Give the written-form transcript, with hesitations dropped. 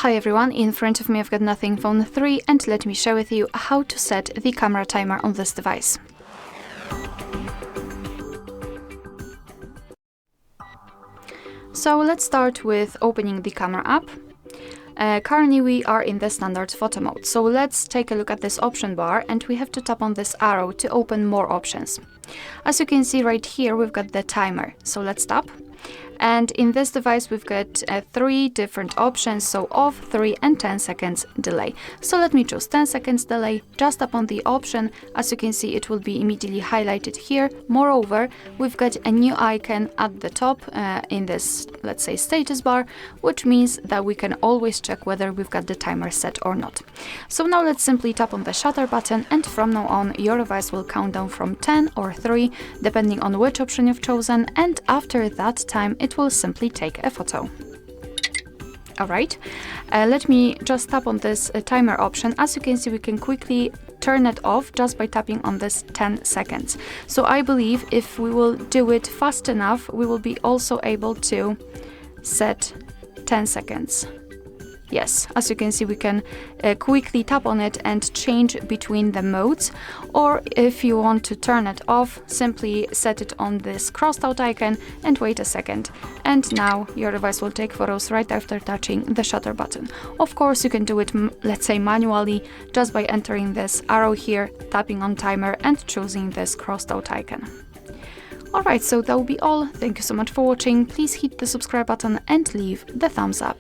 Hi everyone, in front of me I've got Nothing Phone 3 and let me share with you how to set the camera timer on this device. So let's start with opening the camera app. Currently we are in the standard photo mode, so let's take a look at this option bar and we have to tap on this arrow to open more options. As you can see right here we've got the timer, so let's tap. And in this device we've got 3 different options, so off, 3 and 10 seconds delay. So let me choose 10 seconds delay, just tap on the option. As you can see it will be immediately highlighted here. Moreover, we've got a new icon at the top in this, let's say, status bar, which means that we can always check whether we've got the timer set or not. So now let's simply tap on the shutter button, and from now on your device will count down from 10 or 3 depending on which option you've chosen, and after that time it will simply take a photo. Alright, let me just tap on this timer option. As you can see, we can quickly turn it off just by tapping on this 10 seconds. So I believe if we will do it fast enough, we will be also able to set 10 seconds. Yes, as you can see, we can quickly tap on it and change between the modes. Or if you want to turn it off, simply set it on this crossed out icon and wait a second. And now your device will take photos right after touching the shutter button. Of course, you can do it, let's say, manually, just by entering this arrow here, tapping on timer and choosing this crossed out icon. Alright, so that will be all. Thank you so much for watching. Please hit the subscribe button and leave the thumbs up.